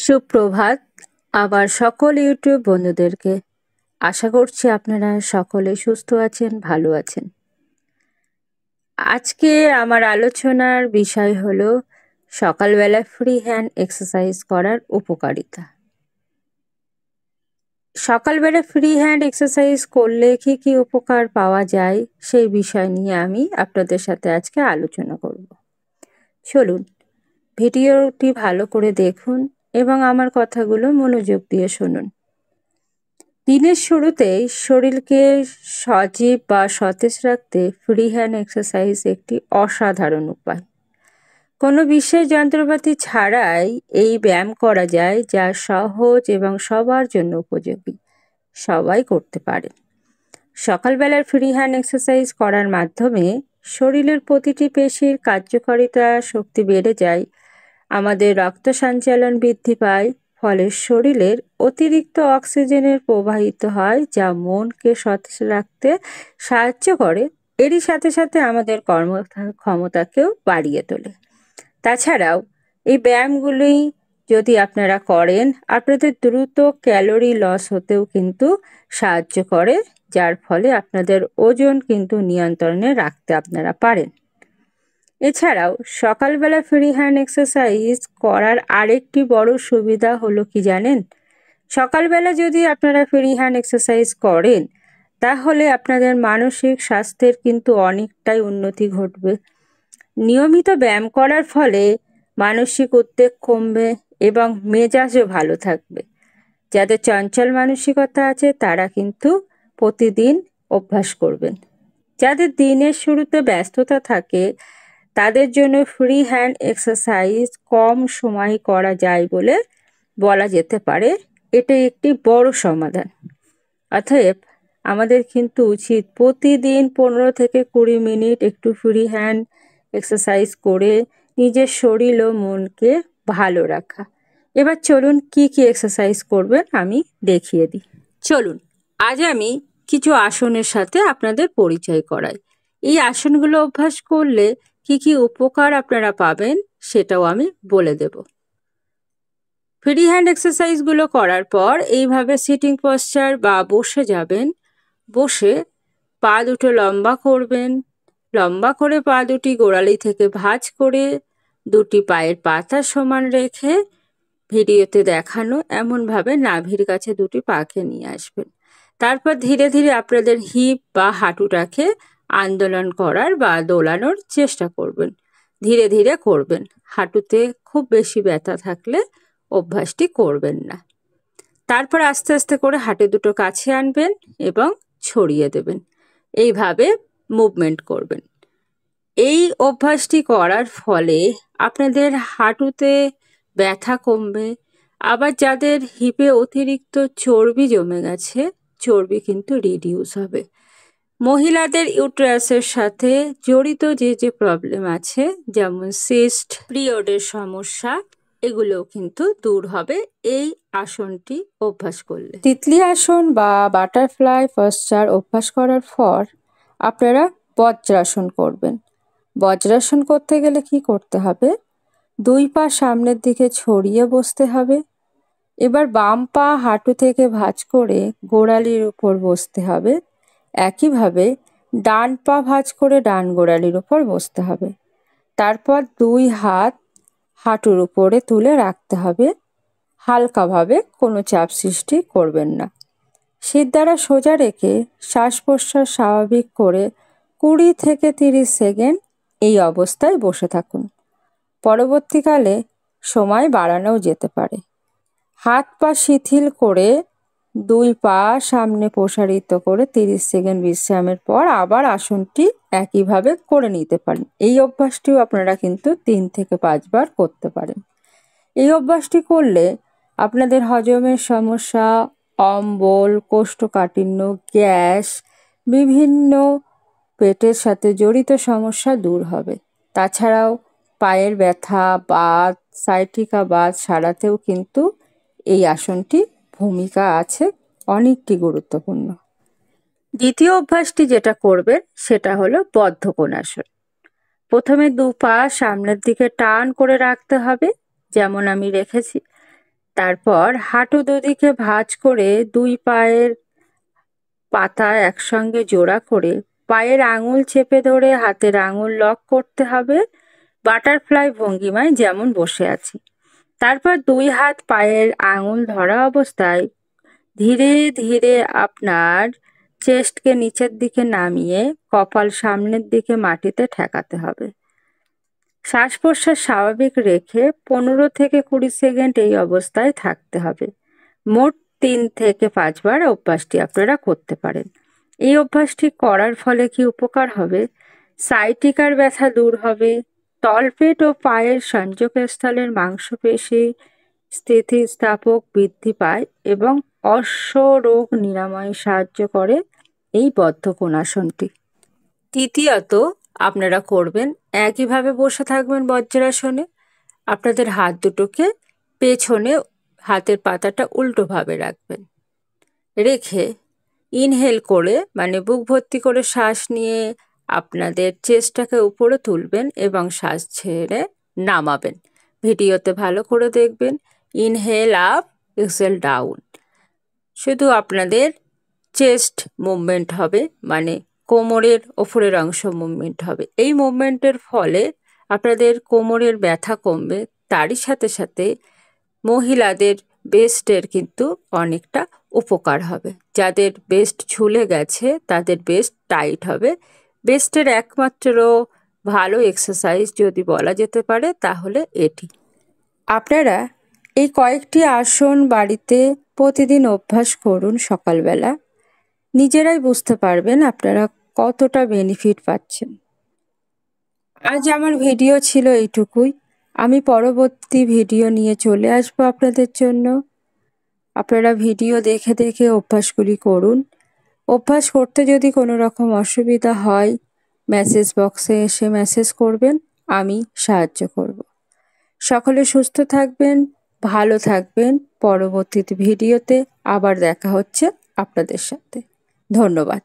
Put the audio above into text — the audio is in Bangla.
সুপ্রভাত আমার সকল ইউটিউব বন্ধুদেরকে। আশা করছি আপনারা সকলে সুস্থ আছেন, ভালো আছেন। আজকে আমার আলোচনার বিষয় হলো সকালবেলা ফ্রি হ্যান্ড এক্সারসাইজ করার উপকারিতা। সকালবেলা ফ্রি হ্যান্ড এক্সারসাইজ করলে কি কি উপকার পাওয়া যায় সেই বিষয় নিয়ে আমি আপনাদের সাথে আজকে আলোচনা করব। চলুন ভিডিওটি ভালো করে দেখুন এবং আমার কথাগুলো মনোযোগ দিয়ে শুনুন। দিনের শুরুতেই শরীরকে সজীব বা সতেজ রাখতে ফ্রি হ্যান্ড এক্সারসাইজ একটি অসাধারণ উপায়। কোনো বিশেষ যন্ত্রপাতি ছাড়াই এই ব্যায়াম করা যায়, যা সহজ এবং সবার জন্য উপযোগী। সবাই করতে পারে। সকালবেলার ফ্রি হ্যান্ড এক্সারসাইজ করার মাধ্যমে শরীরের প্রতিটি পেশির কার্যকারিতা শক্তি বেড়ে যায়, আমাদের রক্ত সঞ্চালন বৃদ্ধি পায়, ফলে শরীরের অতিরিক্ত অক্সিজেনের প্রবাহিত হয়, যা মনকে সতেজ রাখতে সাহায্য করে। এরই সাথে সাথে আমাদের কর্মক্ষমতাকেও বাড়িয়ে তোলে। তাছাড়াও এই ব্যায়ামগুলি যদি আপনারা করেন, আপনাদের দ্রুত ক্যালোরি লস হতেও কিন্তু সাহায্য করে, যার ফলে আপনাদের ওজন কিন্তু নিয়ন্ত্রণে রাখতে আপনারা পারেন। এছাড়াও সকালবেলা ফ্রি হ্যান্ড এক্সারসাইজ করার আরেকটি বড় সুবিধা হলো কি জানেন? সকালবেলা যদি আপনারা ফ্রি হ্যান্ড এক্সারসাইজ করেন, তাহলে আপনাদের মানসিক স্বাস্থ্যের কিন্তু অনেকটাই উন্নতি ঘটবে। নিয়মিত ব্যায়াম করার ফলে মানসিক উদ্বেগ কমবে এবং মেজাজও ভালো থাকবে। যাদের চঞ্চল মানসিকতা আছে তারা কিন্তু প্রতিদিন অভ্যাস করবেন। যাদের দিনের শুরুতে ব্যস্ততা থাকে তাদের জন্য ফ্রি হ্যান্ড এক্সারসাইজ কম সময়ে করা যায় বলে বলা যেতে পারে। এটা একটি বড় সমাধান। অতএব আমাদের কিন্তু উচিত প্রতিদিন 15 থেকে 20 মিনিট একটু ফ্রি হ্যান্ড এক্সারসাইজ করে নিজের শরীর ও মনকে ভালো রাখা। এবার চলুন কি কি এক্সারসাইজ করবেন আমি দেখিয়ে দিই। চলুন আজ আমি কিছু আসনের সাথে আপনাদের পরিচয় করাই। এই আসনগুলো অভ্যাস করলে কি কি উপকার আপনারা পাবেন সেটাও আমি বলে দেব। ফ্রি হ্যান্ড এক্সারসাইজগুলো করার পর এইভাবে সিটিং পশ্চার বা বসে যাবেন। বসে পা দুটো লম্বা করবেন। লম্বা করে পা দুটি গোড়ালি থেকে ভাঁজ করে দুটি পায়ের পাতা সমান রেখে ভিডিওতে দেখানো এমনভাবে নাভির কাছে দুটি পাকে নিয়ে আসবেন। তারপর ধীরে ধীরে আপনাদের হিপ বা হাঁটুটাকে আন্দোলন করার বা দোলানোর চেষ্টা করবেন। ধীরে ধীরে করবেন। হাঁটুতে খুব বেশি ব্যথা থাকলে অভ্যাসটি করবেন না। তারপর আস্তে আস্তে করে হাঁটু দুটো কাছে আনবেন এবং ছড়িয়ে দেবেন। এইভাবে মুভমেন্ট করবেন। এই অভ্যাসটি করার ফলে আপনাদের হাঁটুতে ব্যথা কমবে। আবার যাদের হিপে অতিরিক্ত চর্বি জমে গেছে, চর্বি কিন্তু রিডিউস হবে। মহিলাদের ইউটেরাসের সাথে জড়িত যে যে প্রবলেম আছে, যেমন সিস্ট, পিরিয়ডের সমস্যা, এগুলোও কিন্তু দূর হবে এই আসনটি অভ্যাস করলে। তিতলি আসন বা বাটারফ্লাই পশ্চার অভ্যাস করার পর আপনারা বজ্রাসন করবেন। বজ্রাসন করতে গেলে কি করতে হবে? দুই পা সামনের দিকে ছড়িয়ে বসতে হবে। এবার বাম পা হাঁটু থেকে ভাঁজ করে গোড়ালির উপর বসতে হবে। একইভাবে ডান পা ভাঁজ করে ডান গোড়ালির উপর বসতে হবে। তারপর দুই হাত হাঁটুর উপরে তুলে রাখতে হবে। হালকাভাবে, কোনো চাপ সৃষ্টি করবেন না। শিরদাঁড়া সোজা রেখে শ্বাস প্রশ্বাস স্বাভাবিক করে 20 থেকে 30 সেকেন্ড এই অবস্থায় বসে থাকুন। পরবর্তীকালে সময় বাড়ানোও যেতে পারে। হাত পা শিথিল করে দুই পা সামনে প্রসারিত করে 30 সেকেন্ড বিশ্রামের পর আবার আসনটি একইভাবে করে নিতে পারেন। এই অভ্যাসটিও আপনারা কিন্তু 3 থেকে 5 বার করতে পারেন। এই অভ্যাসটি করলে আপনাদের হজমের সমস্যা, অম্বল, কোষ্ঠকাঠিন্য, গ্যাস, বিভিন্ন পেটের সাথে জড়িত সমস্যা দূর হবে। তাছাড়াও পায়ের ব্যথা, বাত, সায়াটিকা বাত সারাতেও কিন্তু এই আসনটি ভূমিকা আছে, অনেকটি গুরুত্বপূর্ণ। দ্বিতীয় অভ্যাসটি যেটা করবেন সেটা হলো বদ্ধকোণাসন। প্রথমে দু পা সামনের দিকে টান করে রাখতে হবে, যেমন আমি রেখেছি। তারপর হাঁটু দুদিকে ভাঁজ করে দুই পায়ের পাতা একসঙ্গে জোড়া করে পায়ের আঙুল চেপে ধরে হাতের আঙুল লক করতে হবে, বাটারফ্লাই ভঙ্গিমায় যেমন বসে আছি। তারপর দুই হাত পায়ের আঙুল ধরা অবস্থায় ধীরে ধীরে আপনার চেস্টকে নিচের দিকে নামিয়ে কপাল সামনের দিকে মাটিতে ঠেকাতে হবে। শ্বাস প্রশ্বাস স্বাভাবিক রেখে 15 থেকে 20 সেকেন্ড এই অবস্থায় থাকতে হবে। মোট 3 থেকে 5 বার অভ্যাসটি আপনারা করতে পারেন। এই অভ্যাসটি করার ফলে কি উপকার হবে? সাইটিকার ব্যথা দূর হবে, তলপেট ও পায়ের সংযোগস্থলের মাংসপেশি স্থিতিস্থাপক বৃদ্ধি পায় এবং অশ্বরোগ নিরাময়ে সাহায্য করে এই বদ্ধকোণাসনটি। তৃতীয়ত, আপনারা করবেন একইভাবে বসে থাকবেন বজ্রাসনে। আপনাদের হাত দুটোকে পেছনে, হাতের পাতাটা উল্টোভাবে রাখবেন। রেখে ইনহেল করে মানে বুক ভর্তি করে শ্বাস নিয়ে আপনাদের চেস্টটাকে উপরে তুলবেন এবং শ্বাস ছেড়ে নামাবেন। ভিডিওতে ভালো করে দেখবেন। Inhale up, exhale down. শুধু আপনাদের চেস্ট মুভমেন্ট হবে, মানে কোমরের ওপরের অংশ মুভমেন্ট হবে। এই মুভমেন্টের ফলে আপনাদের কোমরের ব্যথা কমবে। তারই সাথে সাথে মহিলাদের বেস্টের কিন্তু অনেকটা উপকার হবে। যাদের বেস্ট ঝুলে গেছে তাদের বেস্ট টাইট হবে। বেস্টের একমাত্র ভালো এক্সারসাইজ যদি বলা যেতে পারে তাহলে এটি। আপনারা এই কয়েকটি আসন বাড়িতে প্রতিদিন অভ্যাস করুন সকালবেলা। নিজেরাই বুঝতে পারবেন আপনারা কতটা বেনিফিট পাচ্ছেন। আজ আমার ভিডিও ছিল এইটুকুই। আমি পরবর্তী ভিডিও নিয়ে চলে আসবো আপনাদের জন্য। আপনারা ভিডিও দেখে দেখে অভ্যাসগুলি করুন। অভ্যাস করতে যদি কোনো রকম অসুবিধা হয় মেসেজ বক্সে এসে মেসেজ করবেন, আমি সাহায্য করব। সকলে সুস্থ থাকবেন, ভালো থাকবেন। পরবর্তী ভিডিওতে আবার দেখা হচ্ছে আপনাদের সাথে। ধন্যবাদ।